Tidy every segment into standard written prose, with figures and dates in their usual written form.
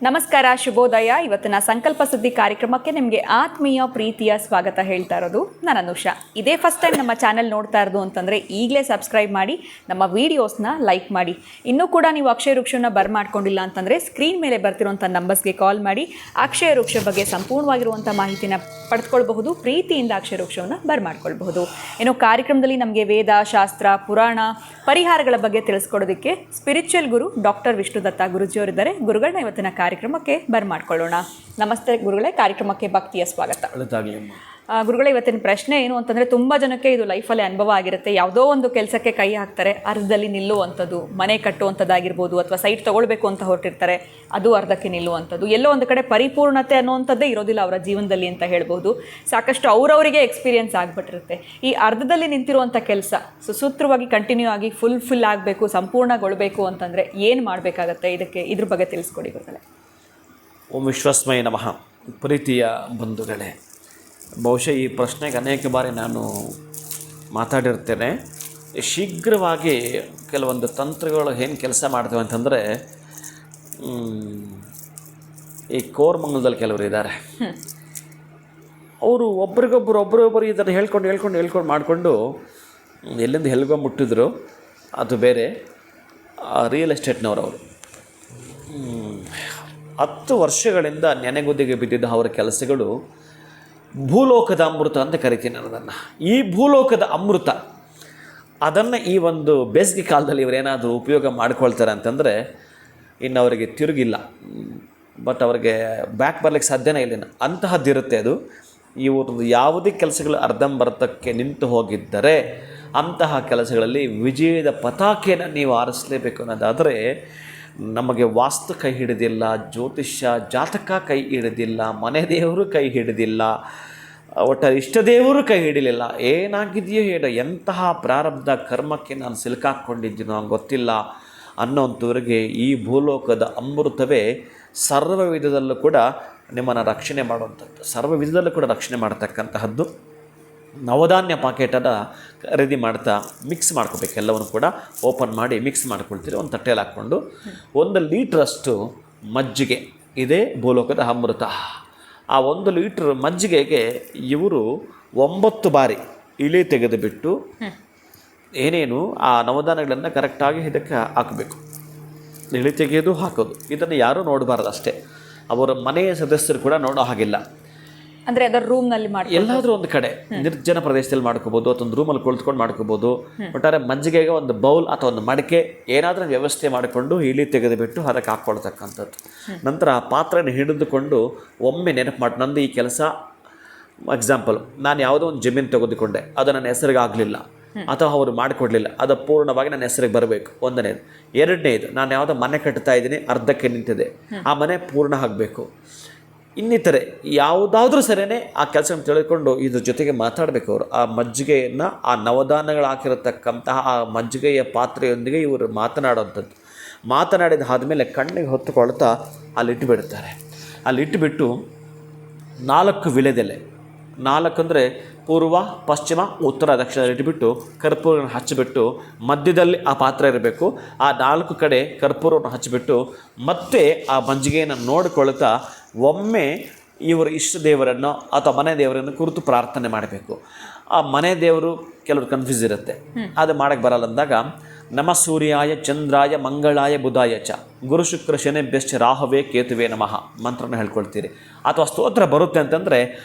ನಮಸ್ಕಾರ, ಶುಭೋದಯ. ಇವತ್ತಿನ ಸಂಕಲ್ಪ ಸುದ್ದಿ ಕಾರ್ಯಕ್ರಮಕ್ಕೆ ನಿಮಗೆ ಆತ್ಮೀಯ ಪ್ರೀತಿಯ ಸ್ವಾಗತ ಹೇಳ್ತಾ ಇರೋದು ನಾನು ಅನುಷಾ. ಇದೇ ಫಸ್ಟ್ ಟೈಮ್ ನಮ್ಮ ಚಾನೆಲ್ ನೋಡ್ತಾ ಇರೋದು ಅಂತಂದರೆ ಈಗಲೇ ಸಬ್ಸ್ಕ್ರೈಬ್ ಮಾಡಿ, ನಮ್ಮ ವೀಡಿಯೋಸ್ನ ಲೈಕ್ ಮಾಡಿ. ಇನ್ನೂ ಕೂಡ ನೀವು ಅಕ್ಷಯ ವೃಕ್ಷನ ಬರ್ಮಾಡ್ಕೊಂಡಿಲ್ಲ ಅಂತಂದರೆ ಸ್ಕ್ರೀನ್ ಮೇಲೆ ಬರ್ತಿರುವಂಥ ನಂಬರ್ಸ್ಗೆ ಕಾಲ್ ಮಾಡಿ ಅಕ್ಷಯ ವೃಕ್ಷ ಬಗ್ಗೆ ಸಂಪೂರ್ಣವಾಗಿರುವಂಥ ಮಾಹಿತಿನ ಪಡೆದುಕೊಳ್ಬಹುದು. ಪ್ರೀತಿಯಿಂದ ಅಕ್ಷಯ ವೃಕ್ಷವನ್ನು ಬರ್ಮಾಡ್ಕೊಳ್ಬಹುದು. ಇನ್ನು ಕಾರ್ಯಕ್ರಮದಲ್ಲಿ ನಮಗೆ ವೇದ, ಶಾಸ್ತ್ರ, ಪುರಾಣ, ಪರಿಹಾರಗಳ ಬಗ್ಗೆ ತಿಳಿಸ್ಕೊಡೋದಕ್ಕೆ ಸ್ಪಿರಿಚುವಲ್ ಗುರು ಡಾಕ್ಟರ್ ವಿಷ್ಣುದತ್ತ ಗುರುಜಿಯವರಿದ್ದಾರೆ. ಗುರುಗಳನ್ನ ಇವತ್ತಿನ ಕಾರ್ಯಕ್ರಮಕ್ಕೆ ಬರ್ಮಾಡ್ಕೊಳ್ಳೋಣ. ನಮಸ್ತೆ ಗುರುಗಳೇ, ಕಾರ್ಯಕ್ರಮಕ್ಕೆ ಭಕ್ತಿಯ ಸ್ವಾಗತ. ಗುರುಗಳೇ, ಇವತ್ತಿನ ಪ್ರಶ್ನೆ ಏನು ಅಂತಂದರೆ, ತುಂಬ ಜನಕ್ಕೆ ಇದು ಲೈಫಲ್ಲಿ ಅನುಭವ ಆಗಿರುತ್ತೆ. ಯಾವುದೋ ಒಂದು ಕೆಲಸಕ್ಕೆ ಕೈ ಹಾಕ್ತಾರೆ, ಅರ್ಧದಲ್ಲಿ ನಿಲ್ಲುವಂಥದ್ದು, ಮನೆ ಕಟ್ಟುವಂಥದ್ದಾಗಿರ್ಬೋದು, ಅಥವಾ ಸೈಟ್ ತೊಗೊಳ್ಬೇಕು ಅಂತ ಹೊರಟಿರ್ತಾರೆ, ಅದು ಅರ್ಧಕ್ಕೆ ನಿಲ್ಲುವಂಥದ್ದು, ಎಲ್ಲೋ ಒಂದು ಕಡೆ ಪರಿಪೂರ್ಣತೆ ಅನ್ನುವಂಥದ್ದೇ ಇರೋದಿಲ್ಲ ಅವರ ಜೀವನದಲ್ಲಿ ಅಂತ ಹೇಳ್ಬೋದು. ಸಾಕಷ್ಟು ಅವರವರಿಗೆ ಎಕ್ಸ್ಪೀರಿಯನ್ಸ್ ಆಗಿಬಿಟ್ಟಿರುತ್ತೆ. ಈ ಅರ್ಧದಲ್ಲಿ ನಿಂತಿರುವಂಥ ಕೆಲಸ ಸುಸೂತ್ರವಾಗಿ ಕಂಟಿನ್ಯೂ ಆಗಿ ಫುಲ್ ಆಗಬೇಕು, ಸಂಪೂರ್ಣಗೊಳ್ಳಬೇಕು ಅಂತಂದರೆ ಏನು ಮಾಡಬೇಕಾಗತ್ತೆ? ಇದ್ರ ಬಗ್ಗೆ ತಿಳಿಸ್ಕೊಡಿ ಗುರುಗಳೇ. ಓಂ ವಿಶ್ವಸ್ಮಯ ನಮಃ. ಪ್ರೀತಿಯ ಬಂಧುಗಳೇ, ಬಹುಶಃ ಈ ಪ್ರಶ್ನೆಗೆ ಅನೇಕ ಬಾರಿ ನಾನು ಮಾತಾಡಿರ್ತೇನೆ. ಶೀಘ್ರವಾಗಿ ಕೆಲವೊಂದು ತಂತ್ರಗಳು ಏನು ಕೆಲಸ ಮಾಡ್ತೇವೆ ಅಂತಂದರೆ, ಈ ಕೋರಮಂಗಲದಲ್ಲಿ ಕೆಲವರು ಇದ್ದಾರೆ. ಅವರು ಒಬ್ರಿಗೊಬ್ಬರು ಇದನ್ನು ಹೇಳ್ಕೊಂಡು ಮಾಡಿಕೊಂಡು ಎಲ್ಲಿಂದ ಎಲ್ಗೋ ಮುಟ್ಟಿದ್ರು. ಅದು ಬೇರೆ. ರಿಯಲ್ ಎಸ್ಟೇಟ್ನವರು 10 ವರ್ಷಗಳಿಂದ ನೆನೆಗುದಿಗೆ ಬಿದ್ದಿದ್ದ ಅವರ ಕೆಲಸಗಳು ಭೂಲೋಕದ ಅಮೃತ ಅಂತ ಕರಿತೀನಿ ನಾನು ಅದನ್ನು. ಈ ಭೂಲೋಕದ ಅಮೃತ ಅದನ್ನು ಈ ಒಂದು ಬೇಸಿಗೆ ಕಾಲದಲ್ಲಿ ಇವರೇನಾದರೂ ಉಪಯೋಗ ಮಾಡ್ಕೊಳ್ತಾರೆ ಅಂತಂದರೆ ಇನ್ನು ಅವರಿಗೆ ತಿರುಗಿಲ್ಲ. ಬಟ್ ಅವರಿಗೆ ಬ್ಯಾಕ್ ಬರಲಿಕ್ಕೆ ಸಾಧ್ಯನೇ ಇಲ್ಲ. ಅಂತಹದ್ದಿರುತ್ತೆ ಅದು. ಇವ್ರದ್ದು ಯಾವುದೇ ಕೆಲಸಗಳು ಅರ್ಧಂಬರ್ಧಕ್ಕೆ ನಿಂತು ಹೋಗಿದ್ದರೆ ಅಂತಹ ಕೆಲಸಗಳಲ್ಲಿ ವಿಜಯದ ಪತಾಕೆಯನ್ನು ನೀವು ಆರಿಸಲೇಬೇಕು ಅನ್ನೋದಾದರೆ, ನಮಗೆ ವಾಸ್ತು ಕೈ ಹಿಡಿದಿಲ್ಲ, ಜ್ಯೋತಿಷ್ಯ ಜಾತಕ ಕೈ ಹಿಡಿದಿಲ್ಲ, ಮನೆ ದೇವರು ಕೈ ಹಿಡಿದಿಲ್ಲ, ಒಟ್ಟಾರೆ ಇಷ್ಟ ದೇವರು ಕೈ ಹಿಡಿಲಿಲ್ಲ, ಏನಾಗಿದೆಯೋ ಹೇಳೋ, ಎಂತಹ ಪ್ರಾರಬ್ಧ ಕರ್ಮಕ್ಕೆ ನಾನು ಸಿಲುಕಾಕ್ಕೊಂಡಿದ್ದೀನೋ ಗೊತ್ತಿಲ್ಲ ಅನ್ನೋಂಥವ್ರಿಗೆ ಈ ಭೂಲೋಕದ ಅಮೃತವೇ ಸರ್ವ ವಿಧದಲ್ಲೂ ಕೂಡ ನಿಮ್ಮನ್ನು ರಕ್ಷಣೆ ಮಾಡುವಂಥದ್ದು, ಸರ್ವ ವಿಧದಲ್ಲೂ ಕೂಡ ರಕ್ಷಣೆ ಮಾಡ್ತಕ್ಕಂತಹದ್ದು. ನವಧಾನ್ಯ ಪಾಕೆಟನ್ನು ಖರೀದಿ ಮಾಡ್ತಾ ಮಿಕ್ಸ್ ಮಾಡ್ಕೋಬೇಕು. ಎಲ್ಲವನ್ನು ಕೂಡ ಓಪನ್ ಮಾಡಿ ಮಿಕ್ಸ್ ಮಾಡ್ಕೊಳ್ತೀರಿ. ಒಂದು ತಟ್ಟೆಯಲ್ಲಿ ಹಾಕ್ಕೊಂಡು 1 ಲೀಟ್ರಷ್ಟು ಮಜ್ಜಿಗೆ, ಇದೇ ಭೂಲೋಕದ ಅಮೃತ. ಆ 1 ಲೀಟ್ರ್ ಮಜ್ಜಿಗೆಗೆ ಇವರು 9 ಬಾರಿ ಇಳಿ ತೆಗೆದುಬಿಟ್ಟು ಏನೇನು ಆ ನವಧಾನ್ಯಗಳನ್ನು ಕರೆಕ್ಟಾಗಿ ಇದಕ್ಕೆ ಹಾಕಬೇಕು. ಇಳಿ ತೆಗೆಯೋದು ಹಾಕೋದು ಇದನ್ನು ಯಾರೂ ನೋಡಬಾರ್ದು ಅಷ್ಟೇ. ಅವರ ಮನೆಯ ಸದಸ್ಯರು ಕೂಡ ನೋಡೋ ಹಾಗಿಲ್ಲ. ಅಂದರೆ ಅದರ ರೂಮ್ನಲ್ಲಿ ಮಾಡಿ ಎಲ್ಲಾದರೂ ಒಂದು ಕಡೆ ನಿರ್ಜನ ಪ್ರದೇಶದಲ್ಲಿ ಮಾಡ್ಕೋಬೋದು, ಅಥವಾ ಒಂದು ರೂಮಲ್ಲಿ ಕುಳಿತುಕೊಂಡು ಮಾಡ್ಕೋಬೋದು. ಒಟ್ಟಾರೆ ಮಜ್ಜಿಗೆಗೆ ಒಂದು ಬೌಲ್ ಅಥವಾ ಒಂದು ಮಡಿಕೆ ಏನಾದರೂ ವ್ಯವಸ್ಥೆ ಮಾಡಿಕೊಂಡು ಇಳಿ ತೆಗೆದುಬಿಟ್ಟು ಅದಕ್ಕೆ ಹಾಕ್ಕೊಳ್ತಕ್ಕಂಥದ್ದು. ನಂತರ ಆ ಪಾತ್ರೆನ ಹಿಡಿದುಕೊಂಡು ಒಮ್ಮೆ ನೆನಪು ಮಾಡಿ, ನಂದು ಈ ಕೆಲಸ ಎಕ್ಸಾಂಪಲ್, ನಾನು ಯಾವುದೋ ಒಂದು ಜಮೀನು ತೆಗೆದುಕೊಂಡೆ, ಅದು ನನ್ನ ಹೆಸರಿಗೆ ಆಗಲಿಲ್ಲ ಅಥವಾ ಅವರು ಮಾಡಿಕೊಡ್ಲಿಲ್ಲ, ಅದು ಪೂರ್ಣವಾಗಿ ನನ್ನ ಹೆಸರಿಗೆ ಬರಬೇಕು. 1ನೇದು. 2ನೇದು, ನಾನು ಯಾವುದೋ ಮನೆ ಕಟ್ತಾ ಇದ್ದೀನಿ, ಅರ್ಧಕ್ಕೆ ನಿಂತಿದೆ, ಆ ಮನೆ ಪೂರ್ಣ ಆಗಬೇಕು. ಇನ್ನಿತರೆ ಯಾವುದಾದ್ರೂ ಸರಿಯೇ ಆ ಕೆಲಸವನ್ನು ತಿಳಿದುಕೊಂಡು ಇದ್ರ ಜೊತೆಗೆ ಮಾತಾಡಬೇಕು. ಅವರು ಆ ಮಜ್ಜಿಗೆಯನ್ನು, ಆ ನವಧಾನ್ಯಗಳು ಹಾಕಿರತಕ್ಕಂತಹ ಆ ಮಜ್ಜಿಗೆಯ ಪಾತ್ರೆಯೊಂದಿಗೆ ಇವರು ಮಾತನಾಡುವಂಥದ್ದು. ಮಾತನಾಡಿದ ಆದಮೇಲೆ ಕಣ್ಣಿಗೆ ಹೊತ್ತುಕೊಳ್ತಾ ಅಲ್ಲಿಟ್ಟುಬಿಡ್ತಾರೆ. ಅಲ್ಲಿಟ್ಟುಬಿಟ್ಟು 4 ವಿಳೆದೆಲೆ, 4 ಅಂದರೆ ಪೂರ್ವ, ಪಶ್ಚಿಮ, ಉತ್ತರ, ದಕ್ಷಿಣ ಇಟ್ಟುಬಿಟ್ಟು ಕರ್ಪೂರವನ್ನು ಹಚ್ಚಿಬಿಟ್ಟು ಮಧ್ಯದಲ್ಲಿ ಆ ಪಾತ್ರೆ ಇರಬೇಕು. ಆ 4 ಕಡೆ ಕರ್ಪೂರವನ್ನು ಹಚ್ಚಿಬಿಟ್ಟು ಮತ್ತೆ ಆ ಮಜ್ಜಿಗೆಯನ್ನು ನೋಡಿಕೊಳ್ತಾ ಒಮ್ಮೆ ಇವರು ಇಷ್ಟ ದೇವರನ್ನು ಅಥವಾ ಮನೆ ದೇವರನ್ನು ಕುರಿತು ಪ್ರಾರ್ಥನೆ ಮಾಡಬೇಕು. ಆ ಮನೆ ದೇವರು ಕೆಲವರು ಕನ್ಫ್ಯೂಸ್ ಇರುತ್ತೆ, ಅದು ಮಾಡೋಕ್ಕೆ ಬರಲ್ಲ ಅಂದಾಗ ನಮ ಸೂರ್ಯಾಯ ಚಂದ್ರಾಯ ಮಂಗಳಾಯ ಬುಧಾಯ ಚ ಗುರು ಶುಕ್ರ ಶನಿಭ್ಯಶ್ಚ ರಾಹವೇ ಕೇತುವೆ ನಮಃ ಮಂತ್ರನ ಹೇಳ್ಕೊಳ್ತೀರಿ. ಅಥವಾ ಸ್ತೋತ್ರ ಬರುತ್ತೆ ಅಂತಂದರೆ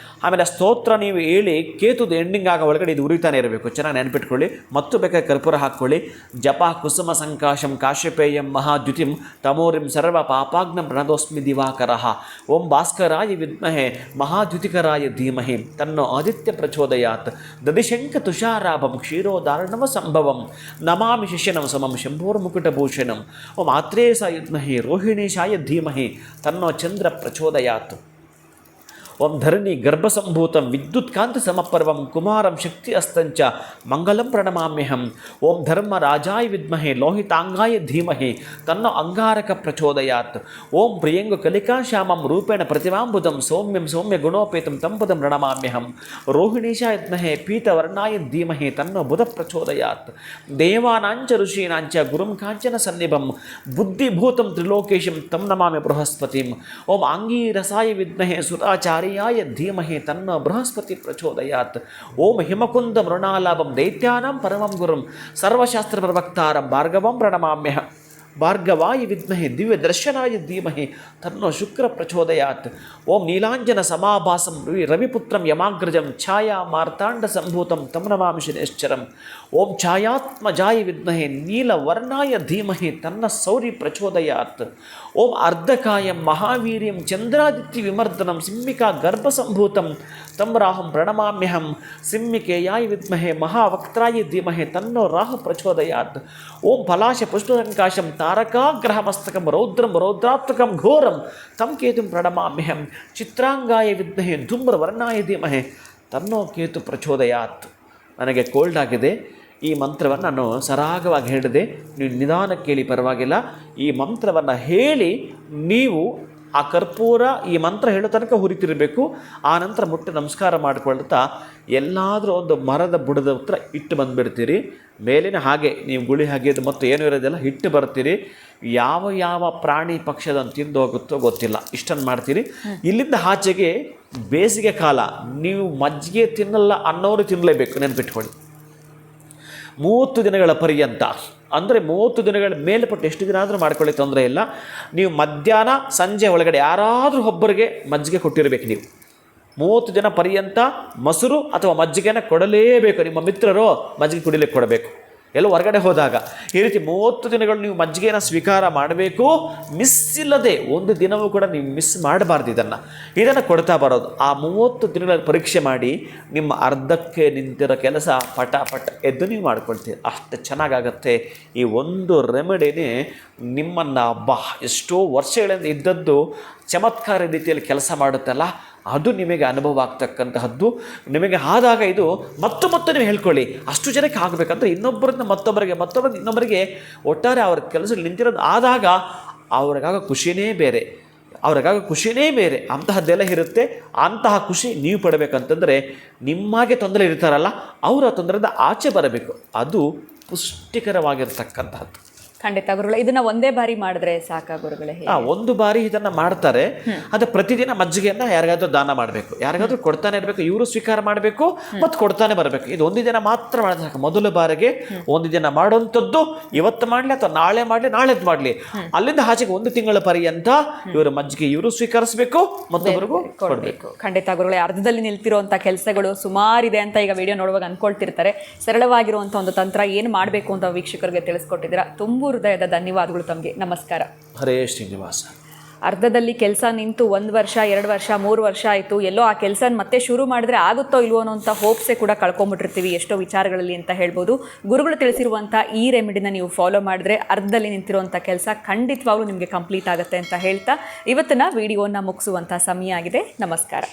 ಆಮೇಲೆ ಆ ಸ್ತೋತ್ರ ನೀವು ಹೇಳಿ ಕೇತುದ ಎಂಡಿಂಗ್ ಆಗೋ ಒಳಗಡೆ ಇದು ಉರಿತಾನೆ ಇರಬೇಕು. ಚೆನ್ನಾಗಿ ನೆನಪಿಟ್ಕೊಳ್ಳಿ. ಮತ್ತು ಬೇಕಾದ್ರೆ ಕರ್ಪೂರ ಹಾಕ್ಕೊಳ್ಳಿ. ಜಪ ಕುಸುಮ ಸಂಕಾಶಂ ಕಾಶ್ಯಪೇಯಂ ಮಹಾದ್ಯುತಿಂ ತಮೋರಿಂ ಸರ್ವ ಪಾಪಾಗ್ನಂ ಪ್ರಣದೋಸ್ಮಿ ದಿವಾಕರಃ ಓಂ ಭಾಸ್ಕರಾಯ ವಿದ್ಮಹೆ ಮಹಾದ್ಯುತಿಕರಾಯ ಧೀಮಹಿ ತನ್ನೋ ಆದಿತ್ಯ ಪ್ರಚೋದಯಾತ್ ದದಿಶಂಕ ತುಷಾರಾಭಂ ಕ್ಷೀರೋದಾರಣವ ಸಂಭವಂ ನಮಾಮಿ ಶಿಷ್ಯನಂ ಸಮಂ ಶಂಭೋರ್ಮುಕುಟಭೂಷಣಂ ಓಂ ಆತ್ರೇಯಸಾಯ ವಿದ್ಮಹೆ ರೋಹಿಣೇಶಾಯ ಧೀಮಹಿ ತನ್ನೋ ಚಂದ್ರ ಪ್ರಚೋದಯಾತ್ ಓಂ ಧರಣಿ ಗರ್ಭಸಂಭೂತಂ ವಿದ್ಯುತ್ ಕಾಂತಿ ಸಮಪರ್ವಂ ಕುಮಾರಂ ಶಕ್ತಿ ಅಸ್ತಂಚ ಮಂಗಲಂ ಪ್ರಣಮಾಮ್ಯಹಂ. ಓಂ ಧರ್ಮ ರಾಜಾಯ ವಿದ್ಮಹೆ ಲೋಹಿತಾಂಗಾಯ ಧೀಮಹಿ ತನ್ನೋ ಅಂಗಾರಕ ಪ್ರಚೋದಯಾತ್. ಓಂ ಪ್ರಿಯಂಗು ಕಲಿಕಾ ಶ್ಯಾಮಂ ರೂಪೇಣ ಪ್ರತಿಮಾಂಬುದಂ ಸೌಮ್ಯಂ ಸೌಮ್ಯ ಗುಣೋಪೇತಂ ತಂಪದಂ ಪ್ರಣಮಾಮ್ಯಹಂ. ರೋಹಿಣೀಶಾಯ ವಿದ್ಮಹೆ ಪೀತವರ್ಣಾಯ ಧೀಮಹಿ ತನ್ನೋ ಬುಧ ಪ್ರಚೋದಯಾತ್. ದೇವಾನಾಂಚ ಋಷೀನಾಂಚ ಗುರುಂ ಕಾಂಚನ ಸನ್ನಿಭಂ ಬುದ್ಧಿಭೂತಂ ತ್ರಿಲೋಕೇಶಂ ತಂ ನಮಾಮಿ ಬೃಹಸ್ಪತಿಂ. ಓಂ ಆಂಗೀರಸಾಯ ವಿದ್ಮಹೆ ಸುರಾಚಾರ್ಯಾಯ ಧೀಮಹಿ ತನ್ನೋ ಬೃಹಸ್ಪತಿ ಪ್ರಚೋದಯಾತ್. ಓಂ ಹಿಮಕುಂದ ಮೃಣಾಲಾಭಂ ದೈತ್ಯಾನಾಂ ಪರಮಂ ಗುರುಂ ಸರ್ವಶಾಸ್ತ್ರ ಪ್ರವಕ್ತಾರಂ ಭಾರ್ಗವಂ ಪ್ರಣಮಾಮ್ಯಃ. ಭಾರ್ಗವಾಯ ವಿದ್ಮಹೆ ದಿವ್ಯ ದರ್ಶನಾಯ ಧೀಮಹಿ ತನ್ನೋ ಶುಕ್ರ ಪ್ರಚೋದಯಾತ್. ಓಂ ನೀಲಾಂಜನ ಸಮಾಭಾಸಂ ರವಿಪುತ್ರಂ ಯಮಾಗ್ರಜಂ ಛಾಯಾ ಮಾರ್ತಾಂಡ ಸಂಭೂತಂ ತಂ ನಮಾಮಿ ಶನೇಶ್ಚರಂ. ಓಂ ಛಾಯಾತ್ಮಜಾಯ ವಿದ್ಮಹೆ ನೀಲವರ್ಣಾಯ ಧೀಮಹಿ ತನ್ನ ಸೌರಿ ಪ್ರಚೋದಯಾತ್. ಓಂ ಅರ್ಧಕಾಯಂ ಮಹಾವೀರ್ಯಂ ಚಂದ್ರಾದಿತ್ಯ ವಿಮರ್ದನಂ ಸಿಂಹಿಕಾ ಗರ್ಭಸಂಭೂತಂ ತಂ ರಾಹುಂ ಪ್ರಣಮಾಮ್ಯಹಂ. ಸಿಂಹಿಕೆಯಾಯ ವಿದ್ಮಹೆ ಮಹಾವಕ್ತ್ರಾಯ ಧೀಮಹಿ ತನ್ನೋ ರಾಹು ಪ್ರಚೋದಯಾತ್. ಓಂ ಫಲಾಶ ಪುಷ್ಪಸಂಕಾಶಂ ತಾರಕಾಗ್ರಹಮಸ್ತಕಂ ರೌದ್ರಂ ರೌದ್ರಾತ್ಮಕಂ ಘೋರಂ ತಂ ಕೇತುಂ ಪ್ರಣಮಾಮ್ಯಹಂ. ಚಿತ್ರಾಂಗಾಯ ವಿದ್ಮಹೆ ಧೂಮ್ರವರ್ಣಾಯ ಧೀಮಹಿ ತನ್ನೋ ಕೇತು ಪ್ರಚೋದಯಾತ್. ನನಗೆ ಕೋಲ್ಡ್ ಆಗಿದೆ, ಈ ಮಂತ್ರವನ್ನು ನಾನು ಸರಾಗವಾಗಿ ಹೇಳಿದೆ, ನೀವು ನಿಧಾನಕ್ಕೆ ಕೇಳಿ ಪರವಾಗಿಲ್ಲ. ಈ ಮಂತ್ರವನ್ನು ಹೇಳಿ ನೀವು ಆ ಕರ್ಪೂರ ಈ ಮಂತ್ರ ಹೇಳೋ ತನಕ ಹುರಿತಿರಬೇಕು. ಆ ನಂತರ ಮುಟ್ಟಿ ನಮಸ್ಕಾರ ಮಾಡಿಕೊಳ್ತಾ ಎಲ್ಲಾದರೂ ಒಂದು ಮರದ ಬುಡದ ಹತ್ರ ಇಟ್ಟು ಬಂದುಬಿಡ್ತೀರಿ. ಮೇಲಿನ ಹಾಗೆ ನೀವು ಗುಳಿ ಹಾಗೆದು ಮತ್ತು ಏನೂ ಇರೋದೆಲ್ಲ ಹಿಟ್ಟು ಬರ್ತೀರಿ. ಯಾವ ಯಾವ ಪ್ರಾಣಿ ಪಕ್ಷದನ್ನು ತಿಂದು ಹೋಗುತ್ತೋ ಗೊತ್ತಿಲ್ಲ, ಇಷ್ಟನ್ನು ಮಾಡ್ತೀರಿ. ಇಲ್ಲಿಂದ ಆಚೆಗೆ ಬೇಸಿಗೆ ಕಾಲ, ನೀವು ಮಜ್ಜಿಗೆ ತಿನ್ನಲ್ಲ ಅನ್ನೋರು ತಿನ್ನಲೇಬೇಕು, ನೆನಪಿಟ್ಕೊಳ್ಳಿ. 30 ದಿನಗಳ ಪರ್ಯಂತ, ಅಂದರೆ 30 ದಿನಗಳ ಮೇಲ್ಪಟ್ಟು ಎಷ್ಟು ದಿನ ಆದರೂ ಮಾಡ್ಕೊಳ್ಳಿ, ತೊಂದರೆ ಇಲ್ಲ. ನೀವು ಮಧ್ಯಾಹ್ನ ಸಂಜೆ ಒಳಗಡೆ ಯಾರಾದರೂ ಒಬ್ಬರಿಗೆ ಮಜ್ಜಿಗೆ ಕೊಟ್ಟಿರಬೇಕು. ನೀವು 30 ದಿನ ಪರ್ಯಂತ ಮೊಸರು ಅಥವಾ ಮಜ್ಜಿಗೆನ ಕೊಡಲೇಬೇಕು. ನಿಮ್ಮ ಮಿತ್ರರು ಮಜ್ಜಿಗೆ ಕುಡಿಲಿಕ್ಕೆ ಕೊಡಬೇಕು, ಎಲ್ಲೋ ಹೊರಗಡೆ ಹೋದಾಗ. ಈ ರೀತಿ 30 ದಿನಗಳು ನೀವು ಮಜ್ಜಿಗೆನ ಸ್ವೀಕಾರ ಮಾಡಬೇಕು. ಮಿಸ್ ಇಲ್ಲದೆ ಒಂದು ದಿನವೂ ಕೂಡ ನೀವು ಮಿಸ್ ಮಾಡಬಾರ್ದು. ಇದನ್ನು ಕೊಡ್ತಾ ಬರೋದು. ಆ 30 ದಿನಗಳ ಪರೀಕ್ಷೆ ಮಾಡಿ ನಿಮ್ಮ ಅರ್ಧಕ್ಕೆ ನಿಂತಿರೋ ಕೆಲಸ ಪಟ ಪಟ ಎದ್ದು ನೀವು ಮಾಡ್ಕೊಳ್ತೀರಿ. ಅಷ್ಟು ಚೆನ್ನಾಗಾಗತ್ತೆ. ಈ ಒಂದು ರೆಮಿಡಿನೇ ನಿಮ್ಮನ್ನು ಎಷ್ಟೋ ವರ್ಷಗಳಿಂದ ಇದ್ದದ್ದು ಚಮತ್ಕಾರ ರೀತಿಯಲ್ಲಿ ಕೆಲಸ ಮಾಡುತ್ತಲ್ಲ, ಅದು ನಿಮಗೆ ಅನುಭವ ಆಗ್ತಕ್ಕಂತಹದ್ದು. ನಿಮಗೆ ಆದಾಗ ಇದು ಮತ್ತೆ ನೀವು ಹೇಳ್ಕೊಳ್ಳಿ. ಅಷ್ಟು ಜನಕ್ಕೆ ಆಗಬೇಕಂದ್ರೆ ಇನ್ನೊಬ್ಬರಿಂದ ಮತ್ತೊಬ್ಬರಿಗೆ ಇನ್ನೊಬ್ಬರಿಗೆ ಒಟ್ಟಾರೆ ಅವ್ರ ಕೆಲಸ ನಿಂತಿರೋದು ಆದಾಗ ಅವ್ರಿಗಾಗ ಖುಷಿನೇ ಬೇರೆ. ಅಂತಹದ್ದೆಲ್ಲ ಇರುತ್ತೆ. ಅಂತಹ ಖುಷಿ ನೀವು ಪಡಬೇಕಂತಂದರೆ ನಿಮ್ಮಾಗೆ ತೊಂದರೆ ಇರ್ತಾರಲ್ಲ, ಅವರ ತೊಂದರೆಯಿಂದ ಆಚೆ ಬರಬೇಕು. ಅದು ಪುಷ್ಟಿಕರವಾಗಿರ್ತಕ್ಕಂತಹದ್ದು. ಖಂಡಿತ ಗುರುಗಳೇ. ಇದನ್ನ ಒಂದೇ ಬಾರಿ ಮಾಡಿದ್ರೆ ಸಾಕಾ ಗುರುಗಳೇ? ಒಂದು ಬಾರಿ ಇದನ್ನು ಮಾಡ್ತಾರೆ. ಅದು ಪ್ರತಿದಿನ ಮಜ್ಜಿಗೆಯನ್ನು ಯಾರಿಗಾದ್ರೂ ದಾನ ಮಾಡಬೇಕು, ಯಾರಿಗಾದ್ರೂ ಕೊಡ್ತಾನೆ ಇರಬೇಕು. ಇವರು ಸ್ವೀಕಾರ ಮಾಡಬೇಕು ಮತ್ತು ಕೊಡ್ತಾನೆ ಬರಬೇಕು. ಇದು ಒಂದು ದಿನ ಮಾತ್ರ ಮಾಡಿದ್ರೆ ಸಾಕು. ಮೊದಲ ಬಾರಿಗೆ ಒಂದು ದಿನ ಮಾಡುವಂಥದ್ದು ಇವತ್ತು ಮಾಡಲಿ ಅಥವಾ ನಾಳೆ ಮಾಡಲಿ, ನಾಳೆದು ಮಾಡಲಿ. ಅಲ್ಲಿಂದ ಆಚೆಗೆ 1 ತಿಂಗಳ ಪರ್ಯಂತ ಇವರು ಮಜ್ಜಿಗೆ ಇವರು ಸ್ವೀಕರಿಸಬೇಕು, ಮತ್ತೊಬ್ಬರಿಗೂ ಕೊಡಬೇಕು. ಖಂಡಿತ ಗುರುಗಳೇ. ಅರ್ಧದಲ್ಲಿ ನಿಲ್ತಿರುವಂಥ ಕೆಲಸಗಳು ಸುಮಾರಿದೆ ಅಂತ ಈಗ ವಿಡಿಯೋ ನೋಡುವಾಗ ಅನ್ಕೊಳ್ತಿರ್ತಾರೆ. ಸರಳವಾಗಿರುವಂಥ ಒಂದು ತಂತ್ರ ಏನು ಮಾಡಬೇಕು ಅಂತ ವೀಕ್ಷಕರಿಗೆ ತಿಳಿಸ್ಕೊಟ್ಟಿದ್ದೀರಾ. ತುಂಬ ಹೃದಯದ ಧನ್ಯವಾದಗಳು ತಮಗೆ. ನಮಸ್ಕಾರ. ಹರೇ ಶ್ರೀನಿವಾಸ. ಅರ್ಧದಲ್ಲಿ ಕೆಲಸ ನಿಂತು 1 ವರ್ಷ 2 ವರ್ಷ 3 ವರ್ಷ ಆಯಿತು, ಎಲ್ಲೋ ಆ ಕೆಲಸ ಮತ್ತೆ ಶುರು ಮಾಡಿದ್ರೆ ಆಗುತ್ತೋ ಇಲ್ವೋ ಅನ್ನೋಂಥ ಹೋಪ್ಸೇ ಕೂಡ ಕಳ್ಕೊಂಬಿಟ್ಟಿರ್ತೀವಿ ಎಷ್ಟೋ ವಿಚಾರಗಳಲ್ಲಿ ಅಂತ ಹೇಳ್ಬೋದು. ಗುರುಗಳು ತಿಳಿಸಿರುವಂಥ ಈ ರೆಮಿಡಿನ ನೀವು ಫಾಲೋ ಮಾಡಿದ್ರೆ ಅರ್ಧದಲ್ಲಿ ನಿಂತಿರುವಂಥ ಕೆಲಸ ಖಂಡಿತವಾಗ್ಲೂ ನಿಮಗೆ ಕಂಪ್ಲೀಟ್ ಆಗುತ್ತೆ ಅಂತ ಹೇಳ್ತಾ ಇವತ್ತಿನ ವಿಡಿಯೋನ ಮುಗಿಸುವಂಥ ಸಮಯ ಆಗಿದೆ. ನಮಸ್ಕಾರ.